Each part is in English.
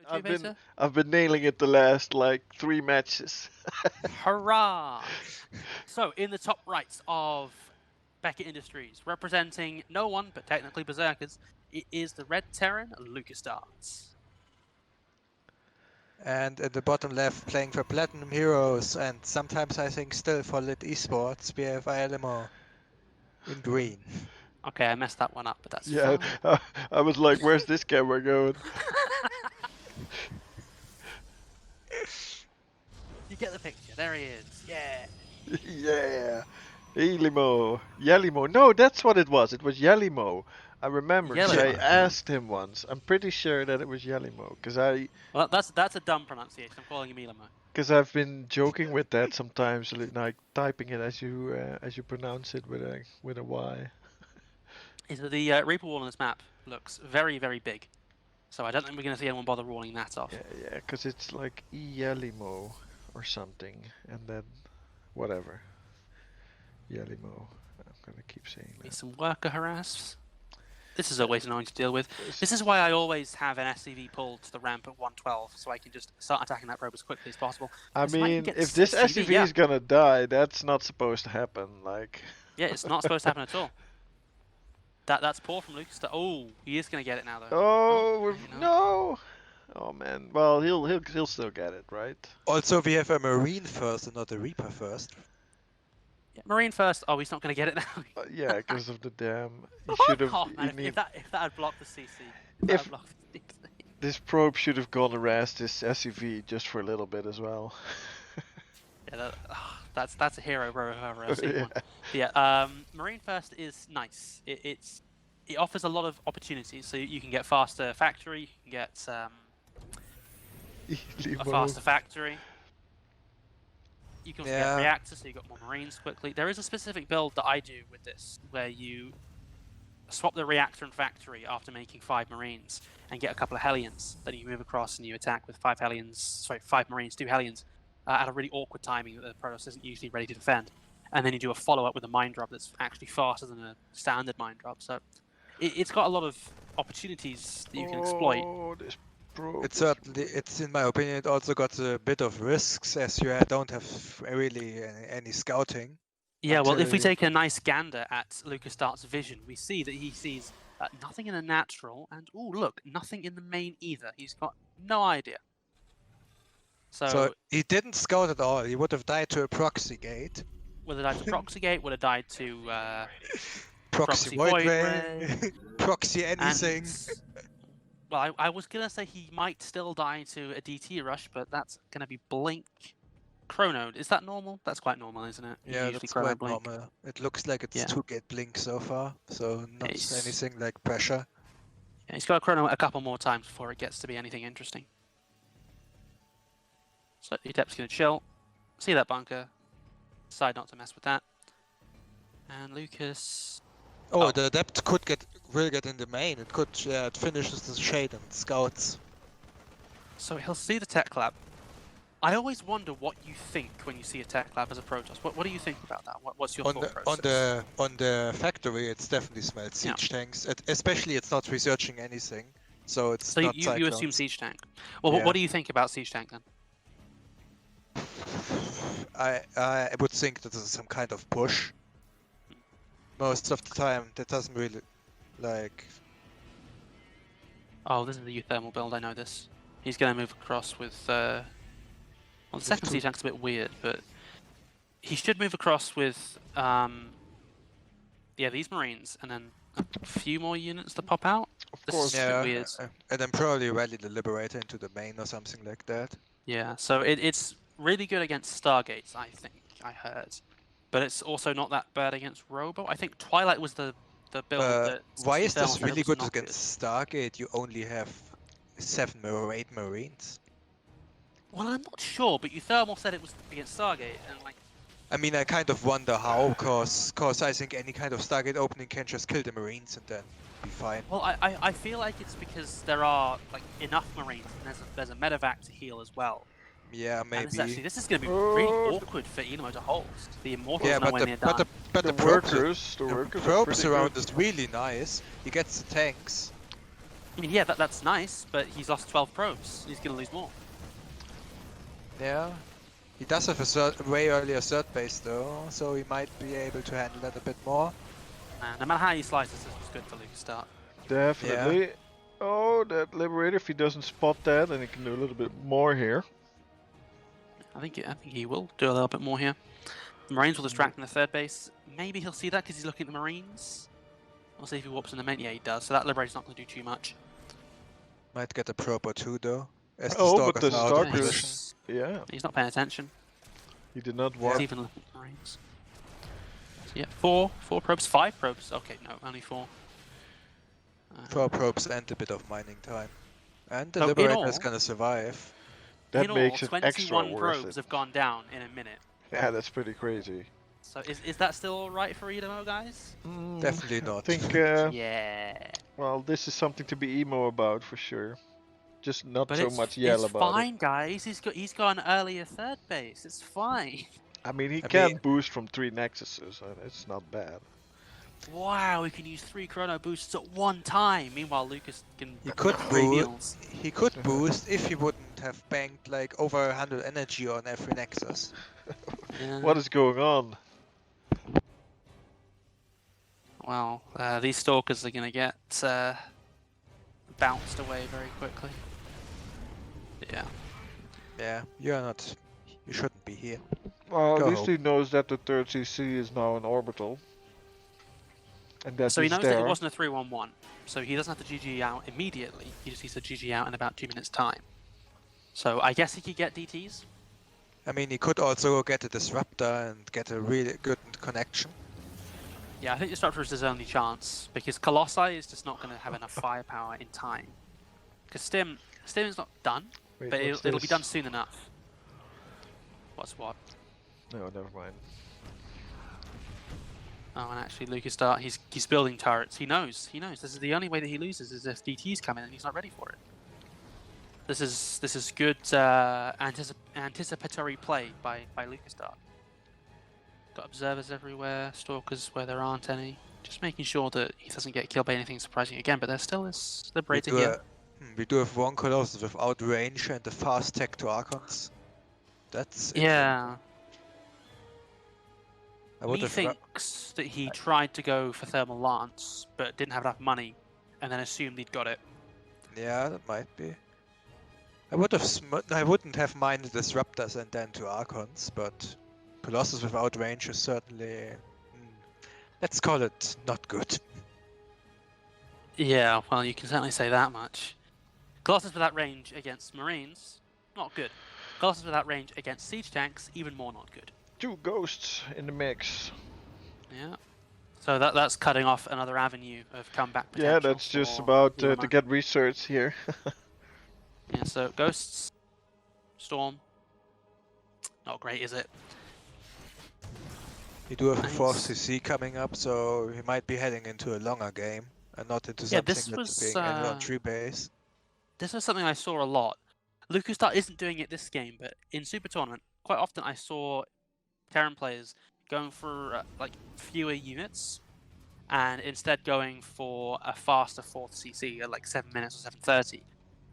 I've been nailing it the last like 3 matches. Hurrah! So, in the top right of Beckett Industries, representing no one but technically Berserkers, it is the Red Terran Lucasdart. And at the bottom left, playing for Platinum Heroes, and sometimes I think still for Lit Esports, we have ieLLiMo in green. Okay, I messed that one up, but that's Yeah, fine. I was like, where's this camera going? You get the picture. There he is. Yeah. Yeah. ieLLiMo. ieLLiMo. No, that's what it was. It was ieLLiMo. I remember because I ieLLiMo. asked him once. I'm pretty sure that it was ieLLiMo Well, that's a dumb pronunciation. I'm calling him ieLLiMo. because I've been joking with that sometimes, like typing it as you pronounce it with a Y. So the Reaper wall on this map looks very, very big. So I don't think we're going to see anyone bother walling that off. Yeah, because it's like ieLLiMo or something, and then whatever. ieLLiMo. I'm gonna keep saying Need that. some worker harass. This is always annoying to deal with. This is why I always have an SCV pulled to the ramp at 112, so I can just start attacking that probe as quickly as possible. I This might mean, get if this SCV, SCV yeah. is gonna die, that's not supposed to happen. Like. Yeah, it's not supposed to happen at all. That's poor from Lucas. Oh, he is going to get it now though. Oh no! Oh man. Well, he'll still get it, right? Also, we have a Marine first and not a Reaper first. Yeah, Marine first. Oh, he's not going to get it now. Yeah, because of the dam. He should have. Oh man, if that had blocked the CC, If this probe should have gone harass this SUV just for a little bit as well. Yeah, that's a hero bro if I've ever seen Yeah. one. Yeah, Marine first is nice. It offers a lot of opportunities. So you can get faster factory, you can get a faster factory. You can also get reactors, so you got more Marines quickly. There is a specific build that I do with this, where you swap the reactor and factory after making 5 Marines and get a couple of Hellions. Then you move across and you attack with 5 Marines, 2 Hellions. At a really awkward timing that the Protoss isn't usually ready to defend. And then you do a follow-up with a mine drop that's actually faster than a standard mine drop. So it's got a lot of opportunities that you can exploit. This probe. It's certainly, in my opinion, it also got a bit of risks as you don't have really any scouting. Yeah, well, if we take a nice gander at Lucasdart's vision, we see that he sees nothing in the natural, and oh look, nothing in the main either. He's got no idea. So he didn't scout at all. He would have died to a proxy gate. Would have died to proxy gate. Would have died to proxy void ray. Proxy anything. Well, I was gonna say he might still die to a DT rush, but that's gonna be blink. Chrono. Is that normal? That's quite normal, isn't it? Yeah, that's quite normal. It looks like it's 2-gate blink so far, so not anything like pressure. Yeah, he's got a chrono a couple more times before it gets to be anything interesting. So Adept's gonna chill, see that bunker, decide not to mess with that. And Lucas... Oh, the Adept will get in the main. It could, it finishes the shade and scouts. So he'll see the tech lab. I always wonder what you think when you see a tech lab as a Protoss. What do you think about that? What's your thought process? On the factory, it's definitely smells siege tanks. Especially, it's not researching anything, so it's not you assume siege tank. Well, what do you think about siege tank then? I would think that this is some kind of push. Most of the time, that doesn't really, like... Oh, this is the thermal build, I know this. He's going to move across with... Well, the second siege tank's a bit weird, but... He should move across with... Yeah, these Marines, and then a few more units to pop out. Of course. This is a bit weird. And then probably rally the Liberator into the main or something like that. Yeah, so it's really good against Stargates, I think, I heard. But it's also not that bad against Robo. I think Twilight was the build that... Why is this really good against Stargate? You only have 7 or 8 Marines. Well, I'm not sure, but Euthermal said it was against Stargate, and like... I mean, I kind of wonder how, cause I think any kind of Stargate opening can just kill the Marines and then be fine. Well, I feel like it's because there are like enough Marines, and there's a medevac to heal as well. Yeah, maybe. And this is going to be really awkward for ieLLiMo to hold. The Immortals are nowhere near done. But the probes around is really nice. He gets the tanks. I mean, yeah, that's nice, but he's lost 12 probes. He's going to lose more. Yeah. He does have a way earlier third base though, so he might be able to handle that a bit more. No matter how you slice this, was good for Lucasdart. Definitely. Yeah. Oh, that Liberator, if he doesn't spot that, then he can do a little bit more here. I think he will do a little bit more here. The Marines will distract in the third base. Maybe he'll see that because he's looking at the Marines. We'll see if he warps in the main. Yeah, he does. So that Liberator's not going to do too much. Might get a probe or two though. As the Oh, but the Stalker's out of Stalkers, position. yeah. He's not paying attention. He did not He's warp. even looking at the Marines. So yeah, four probes, 5 probes. Okay, no, only 4. 4 probes and a bit of mining time. And the So Liberator is gonna survive. That in makes all, it extra 21 worth probes it. have gone down in a minute. Yeah, that's pretty crazy. So is that still alright for ieLLiMo, guys? Definitely not. I think, yeah. well, this is something to be emo about for sure. Just not But so much yell it's about fine, guys. He's got an earlier third base. It's fine. it. I mean, he can boost from 3 Nexuses, and it's not bad. Wow, he can use 3 chrono boosts at one time. Meanwhile, Lucas can. He could boost if he wouldn't have banked like over 100 energy on every Nexus. Yeah. What is going on? Well, these Stalkers are gonna get bounced away very quickly. Yeah. Yeah, you shouldn't be here. Well, Go at least home. he knows that the third CC is now an orbital. And that So he he's knows there. that it wasn't a 3-1-1. So he doesn't have to GG out immediately. He just needs to GG out in about 2 minutes' time. So I guess he could get DTs. I mean, he could also get a Disruptor and get a really good connection. Yeah, I think Disruptor is his only chance, because Colossi is just not going to have enough firepower in time. Because Stim is not done, Wait, but what's it'll be this? done soon enough. What's what? No, never mind. Oh, and actually Lucasdart, he's building turrets. He knows. This is the only way that he loses is if DTs come in and he's not ready for it. This is good anticipatory play by Lucasdart. Got observers everywhere, stalkers where there aren't any. Just making sure that he doesn't get killed by anything surprising again, but there still is Liberator here. We do have 1 Colossus without range and a fast tech to Archons. That's Yeah. I He thinks that he tried to go for Thermal Lance, but didn't have enough money, and then assumed he'd got it. Yeah, that might be. I wouldn't have minded Disruptors and then to Archons, but Colossus without range is certainly, let's call it, not good. Yeah, well, you can certainly say that much. Colossus without range against Marines, not good. Colossus without range against siege tanks, even more not good. 2 ghosts in the mix. Yeah. So that's cutting off another avenue of comeback potential. Yeah, that's just for about to ieLLiMo. get research here. Yeah, so Ghosts, Storm, not great, is it? We do have a Nice. 4th CC coming up, so he might be heading into a longer game and not into Yeah, something this that's was, being ended on 3 base. This was something I saw a lot. Lucasdart isn't doing it this game, but in Super Tournament, quite often I saw Terran players going for like fewer units, and instead going for a faster 4th CC at like 7 minutes or 7:30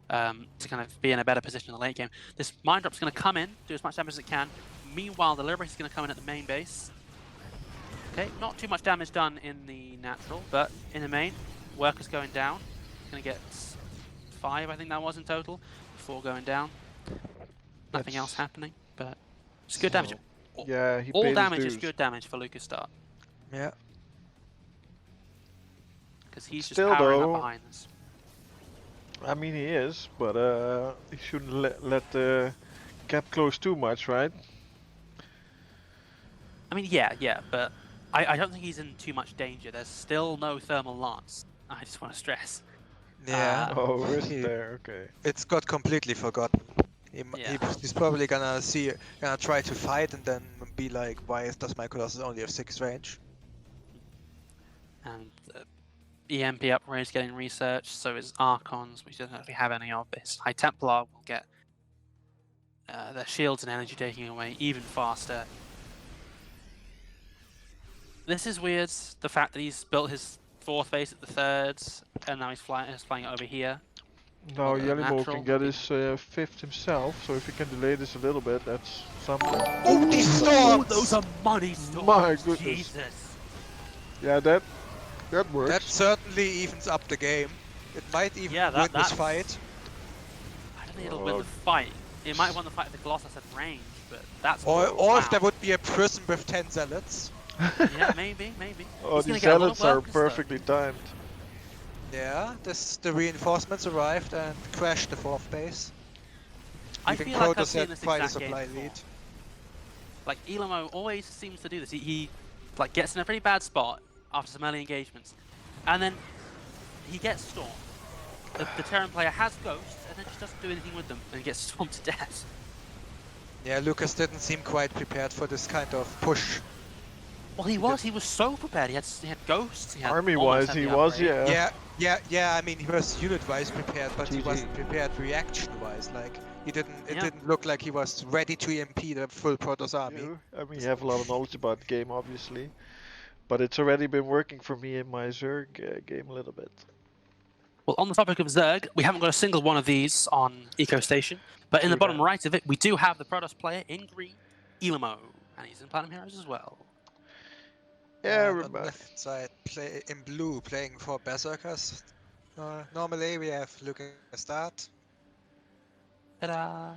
to kind of be in a better position in the late game. This Mind Drop's going to come in, do as much damage as it can. Meanwhile, the Liberator's going to come in at the main base. Okay, not too much damage done in the natural, but in the main, Worker's going down. Going to get 5, I think that was in total, before going down. Nothing else happening, but it's good damage. Yeah, he All paid his damage is dues. good damage for Lucasdart, Yeah. because he's Still, just powering though, up behind this. I mean, he is, but he shouldn't let the gap close too much, right? I mean, yeah, but I don't think he's in too much danger. There's still no Thermal Lance. I just want to stress. Yeah. Oh, is there? Okay. It's got completely forgotten. Yeah. He's probably gonna try to fight and then be like, why does my Colossus only have 6 range? And EMP upgrades getting researched, so is Archons, which doesn't actually have any of this. High Templar will get their shields and energy taking away even faster. This is weird, the fact that he's built his fourth base at the third, and now he's flying over here. Now Well, ieLLiMo natural, can get maybe. his fifth himself, so if he can delay this a little bit, that's something. Oh, these Oh, storms! those are money storms! My goodness. Jesus! Yeah, that works. That certainly evens up the game. It might even Yeah, win this that's- fight. I don't think it'll win Oh. the fight. It might win the fight if the Colossus had range, but that's... Or wow. if there would be a prison with 10 zealots. Yeah, maybe. Oh, He's the gonna get a lot of zealots are workers, though. perfectly timed. Yeah, the reinforcements arrived and crashed the fourth base. I Leaving feel like I've Protoss seen at this quite a exact game supply before. lead. Like, ieLLiMo always seems to do this. He like gets in a pretty bad spot after some early engagements, and then he gets stormed. The Terran player has ghosts, and then just doesn't do anything with them, and gets stormed to death. Yeah, Lucas didn't seem quite prepared for this kind of push. Well, he was so prepared. He had ghosts. He had Army-wise, almost he heavy was, upgrade. Yeah, I mean, he was unit-wise prepared, but he GG. wasn't prepared reaction-wise. Like, it Yeah. didn't look like he was ready to EMP the full Protoss army. I mean, you have a lot of knowledge about the game, obviously, but it's already been working for me in my Zerg game a little bit. Well, on the topic of Zerg, we haven't got a single one of these on Eco Station, but in the True bottom that. right of it, we do have the Protoss player in green, ieLLiMo, and he's in Platinum Heroes as well. Yeah, On the left side, in blue, playing for Berserkers. Normally, we have Lucasdart. Ta-da!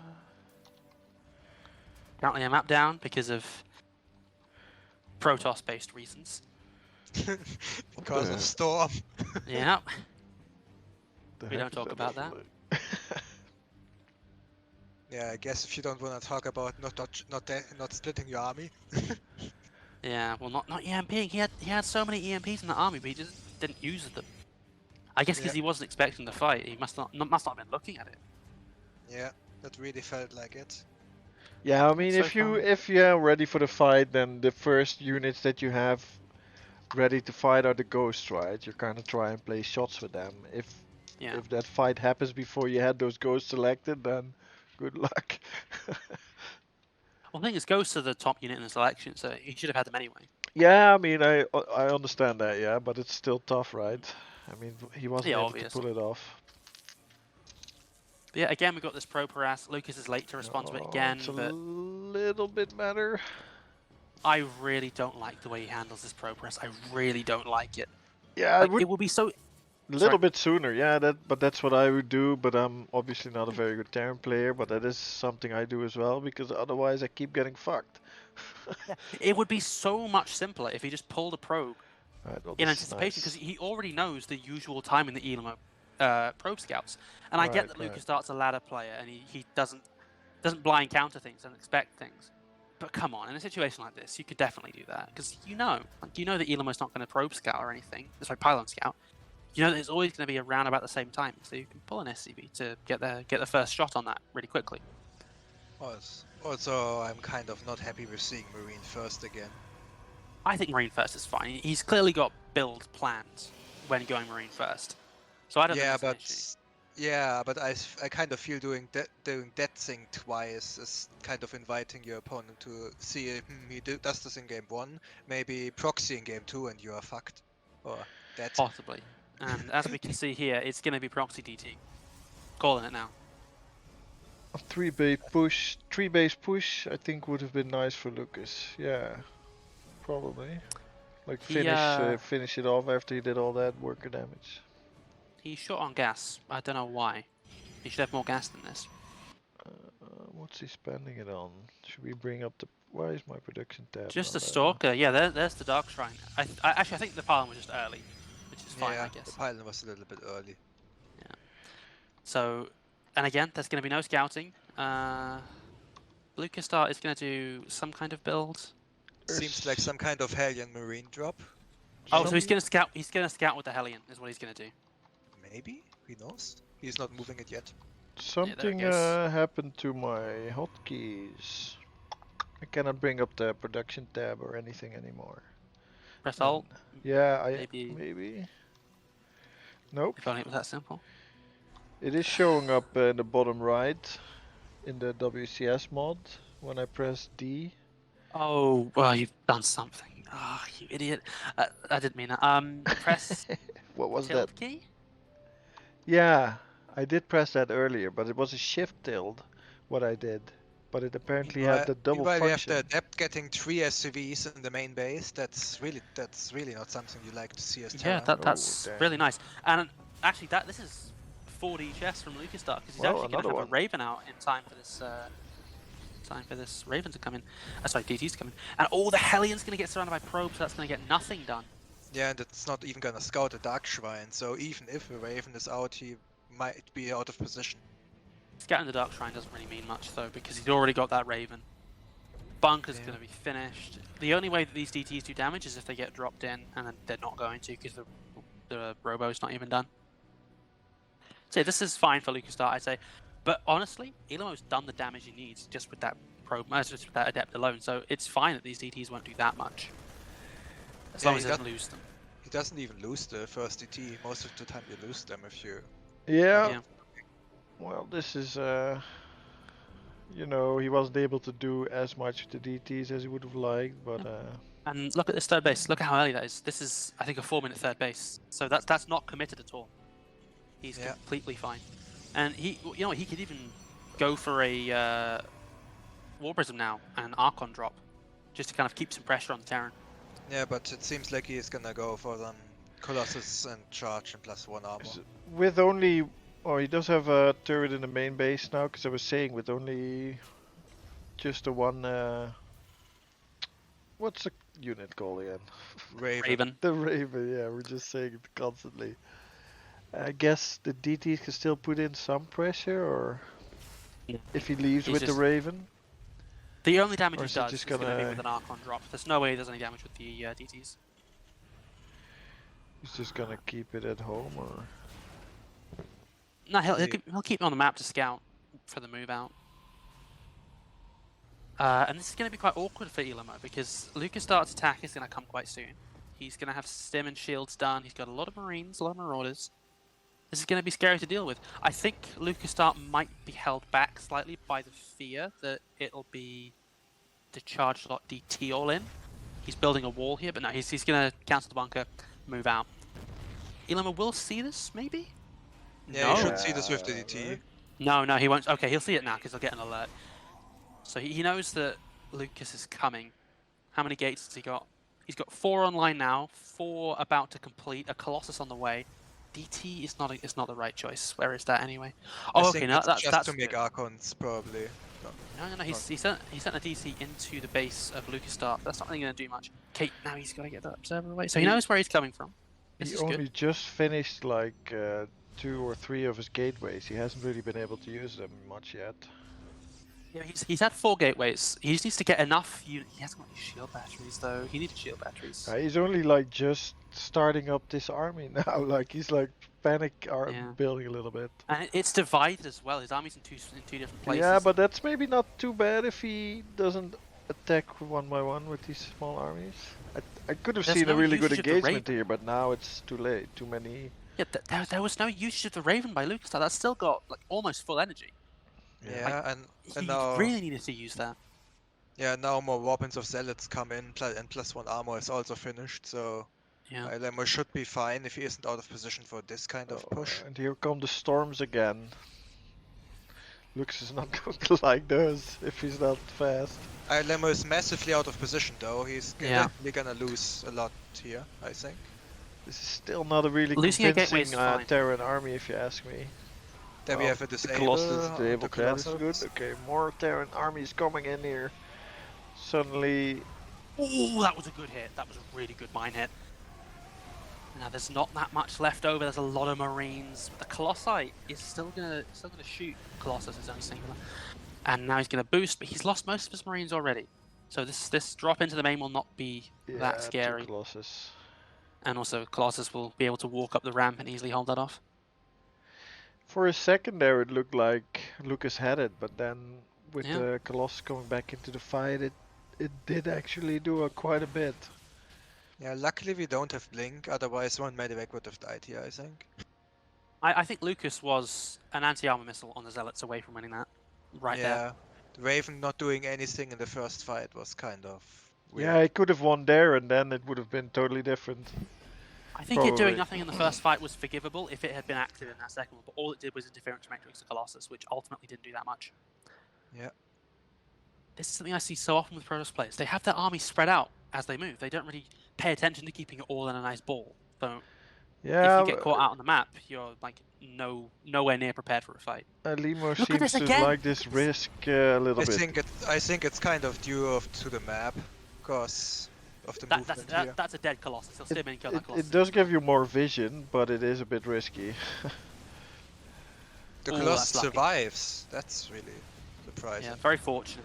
Currently a map down because of Protoss-based reasons. Because the- of Storm. Yeah. The We heck don't is talk about that. overlay? Yeah, I guess if you don't want to talk about not splitting your army. Yeah, well, not EMPing. He had so many EMPs in the army, but he just didn't use them. I guess because Yeah. he wasn't expecting the fight. He must not have been looking at it. Yeah, that really felt like it. Yeah, I mean, So if you're ready for the fight, then the first units that you have ready to fight are the ghosts, right? You kind of try and play shots with them. Yeah. If that fight happens before you had those ghosts selected, then good luck. Well, the thing is, Ghosts are the top unit in the selection, so he should have had them anyway. Yeah, I mean, I understand that, yeah, but it's still tough, right? I mean, he wasn't Yeah, able obviously. to pull it off. But yeah, again, we've got this Pro Harass. Lucas is late to respond to it again, It's a but little bit better. I really don't like the way he handles this Pro Harass. I really don't like it. Yeah, I Like, would it will be so... a little bit sooner, yeah. But that's what I would do. But I'm obviously not a very good Terran player. But that is something I do as well because otherwise I keep getting fucked. It would be so much simpler if he just pulled a probe Right, well, in this is anticipation, because nice. he already knows the usual time in the ieLLiMo probe scouts. And I get that Right. Lucasdart's a ladder player and he doesn't blind counter things, doesn't expect things. But come on, in a situation like this, you could definitely do that because you know that ieLLiMo's not going to probe scout or anything. Sorry, pylon scout. You know that it's always going to be around about the same time, so you can pull an SCV to get the first shot on that really quickly. Also, I'm kind of not happy with seeing Marine first again. I think Marine first is fine. He's clearly got build plans when going Marine first, so I don't think that's an issue. But I kind of feel doing that thing twice is kind of inviting your opponent to see if he does this in game 1, maybe proxy in game 2, and you are fucked. Or dead. Possibly. And as we can see here, it's going to be proxy DT. Calling it now. A three base push. I think would have been nice for Lucas. Yeah, probably. Like finish it off after he did all that worker damage. He's short on gas. I don't know why. He should have more gas than this. What's he spending it on? Should we bring up the? Why is my production tab? Just not a there? stalker. Yeah, there's the Dark Shrine. Actually, I think the pylon was just early, which is fine, Yeah, I guess. the pylon was a little bit early. So, and again, there's going to be no scouting. Lucasdart is going to do some kind of build. Seems like some kind of Hellion Marine drop. Oh, so he's going to scout. He's going to scout with the Hellion. Is what he's going to do. Maybe? Who knows? He's not moving it yet. Something goes. happened to my hotkeys. I cannot bring up the production tab or anything anymore. Press Alt. Yeah, Maybe. Nope. If only it was that simple. It is showing up in the bottom right in the WCS mod when I press D. Oh, well, you've done something. Oh, you idiot. I didn't mean that. Press What was that? tilde key? Yeah, I did press that earlier, but it was a shift tilde, what I did. But it apparently had the double Meanwhile, we have function. the adept getting 3 SCVs in the main base. That's really not something you like to see as Yeah, Terran. that's damn. really nice. And actually, this is 4D chess from Lucasdart because he's Well, actually going to another have a one. Raven out in time for this Raven to come in. Sorry, DT's to come in. And all the Hellions going to get surrounded by probes, so that's going to get nothing done. Yeah, and it's not even gonna scout a Dark Shrine, so even if a Raven is out, he might be out of position. Scouting the Dark Shrine doesn't really mean much though because he's already got that Raven. Bunker's Yeah. going to be finished. The only way that these DTs do damage is if they get dropped in, and then they're not going to because the Robo's not even done. So this is fine for Lucasdart, I'd say. But honestly, ieLLiMo's done the damage he needs just with that probe, just with that adept alone. So it's fine that these DTs won't do that much, as long as he doesn't lose them. He doesn't even lose the first DT. Most of the time you lose them if you... Yeah. Well, this is, you know, he wasn't able to do as much with the DTs as he would have liked, but... And look at this third base. Look at how early that is. This is, I think, a 4-minute third base. So that's not committed at all. He's completely fine. And he could even go for a War Prism now and an Archon drop, just to kind of keep some pressure on the Terran. Yeah, but it seems like he's gonna go for them Colossus and charge and +1 armor. With only... Oh, he does have a turret in the main base now, because I was saying with only just the one... What's the unit called again? Raven. The Raven, yeah, we're just saying it constantly. I guess the DTs can still put in some pressure, or if he leaves with the Raven. The only damage he is does is going to be with an Archon drop. There's no way he does any damage with the DTs. He's just gonna keep it at home, or? No, he'll keep it on the map to scout for the move out. And this is going to be quite awkward for ieLLiMo because Lucasdart's attack is going to come quite soon. He's going to have stim and shields done. He's got a lot of Marines, a lot of Marauders. This is going to be scary to deal with. I think Lucasdart might be held back slightly by the fear that it'll be the charge slot DT all in. He's building a wall here, but no, he's going to cancel the bunker, move out. ieLLiMo will see this, maybe? Yeah, you should see this with the DT. No, he won't. Okay, he'll see it now because he'll get an alert. So he knows that Lucas is coming. How many gates has he got? He's got 4 online now, 4 about to complete, a Colossus on the way. DT is not the right choice. Where is that anyway? Oh, okay, no, that's just to make Archons, probably. No. He sent a DC into the base of Lucasdart. That's not really going to do much. Okay, now he's got to get that observer away. So he knows where he's coming from. He only just finished like 2 or 3 of his gateways. He hasn't really been able to use them much yet. Yeah, he's had 4 gateways. He just needs to get enough. He hasn't got any shield batteries though. He needs shield batteries. He's only like just starting up this army now. Like he's like panic building a little bit. And it's divided as well. His army's in two different places. Yeah, but that's maybe not too bad if he doesn't attack one by one with these small armies. I could have seen a really good engagement here, but now it's too late. Too many. Yeah, there was no usage of the Raven by Lucasdart. That's still got like almost full energy. Yeah, and now really needed to use that. Yeah, now more weapons of zealots come in, and +1 armor is also finished, so yeah, ieLLiMo should be fine if he isn't out of position for this kind of push. And here come the storms again. Lux is not going to like those if he's not fast. ieLLiMo is massively out of position though. He's definitely gonna lose a lot here, I think. This is still not a really convincing Terran army, if you ask me. Then we have a disable. The Colossus is good. Okay, more Terran armies coming in here. Suddenly. Oh, that was a good hit. That was a really good mine hit. Now there's not that much left over. There's a lot of Marines. The Colossi is still gonna shoot. Colossus is only singular, and now he's gonna boost, but he's lost most of his Marines already. So this drop into the main will not be that scary. Colossus. And also Colossus will be able to walk up the ramp and easily hold that off. For a second there, it looked like Lucas had it, but then with the Colossus coming back into the fight, it did actually do quite a bit. Yeah, luckily we don't have Blink, otherwise one medevac would have died here, I think. I think Lucas was an anti-armor missile on the Zealots away from winning that. Right there. Yeah, the Raven not doing anything in the first fight was kind of Yeah, I could have won there, and then it would have been totally different. I think it doing nothing in the first fight was forgivable if it had been active in that second one, but all it did was interfere into Matrix of Colossus, which ultimately didn't do that much. Yeah. This is something I see so often with Protoss players. They have their army spread out as they move. They don't really pay attention to keeping it all in a nice ball. So Yeah, if you get caught out on the map, you're like nowhere near prepared for a fight. ieLLiMo Look at seems this to again! like this risk a little bit. I think it's kind of due to the map, because of the movement here. That's a dead Colossus. He'll still kill that Colossus. It does give you more vision, but it is a bit risky. The Colossus survives. That's really surprising. Yeah, very fortunate.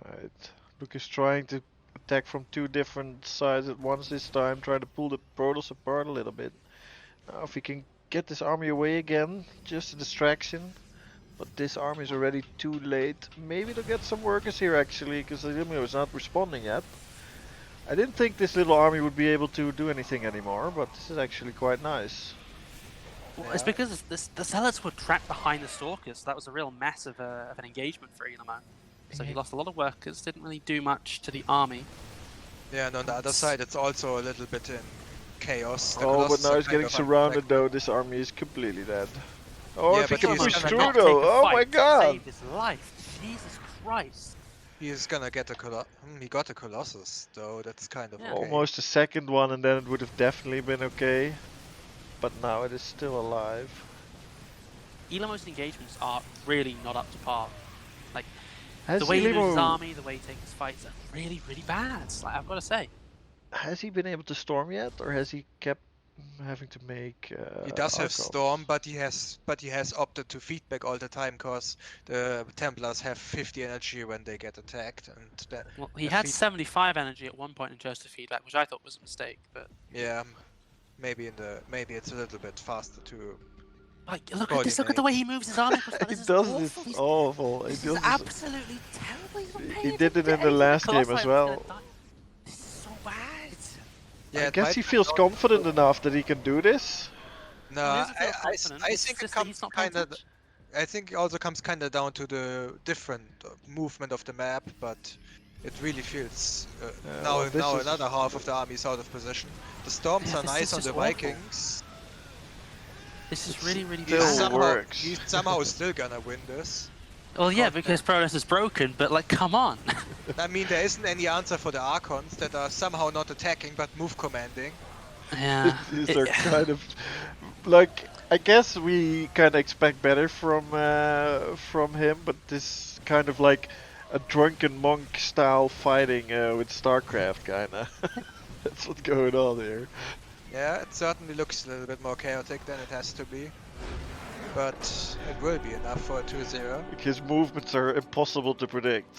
Right. Lucas trying to attack from two different sides at once this time, trying to pull the Protoss apart a little bit. Now if he can get this army away again, just a distraction. But this army is already too late. Maybe they'll get some workers here actually, because ieLLiMo is not responding yet. I didn't think this little army would be able to do anything anymore, but this is actually quite nice. Well, it's because the Zealots were trapped behind the Stalkers. That was a real mess of an engagement for ieLLiMo. So he lost a lot of workers, didn't really do much to the army. Yeah, and on the other side it's also a little bit in chaos. Oh, but now he's getting surrounded though. This army is completely dead. Oh, if he can push through though! Oh my god! Save his life. Jesus Christ! He's gonna get a he got a Colossus though. That's kind of okay. Almost a second one, and then it would have definitely been okay. But now it is still alive. ieLLiMo's engagements are really not up to par. Like has the way he moves his army, the way he takes his fights, are really, really bad. Like, I've got to say. Has he been able to storm yet, or has he kept having to make? He does have storm, but he has opted to feedback all the time because the Templars have 50 energy when they get attacked, and well, he had 75 energy at one point and chose to feedback, which I thought was a mistake. But yeah, maybe it's a little bit faster to. Like, look at this! Look at the way he moves his army. He does this awful. This is absolutely terrible. He did it in the last game as well. This is so bad. Yeah, I guess he feels confident enough that he can do this. No, I think it comes kind of. I think it also comes kind of down to the different movement of the map, but it really feels now another half of the army is out of position. The storms are nice on the Vikings. This is really, really bad. He's somehow still gonna win this. Well, yeah, because Protoss is broken, but like, come on. I mean, there isn't any answer for the Archons that are somehow not attacking but move commanding. Yeah. These are kind of like, I guess we kind of expect better from him, but this kind of like a drunken monk style fighting with StarCraft kind of. That's what's going on here. Yeah, it certainly looks a little bit more chaotic than it has to be. But it will be enough for a 2-0. His movements are impossible to predict.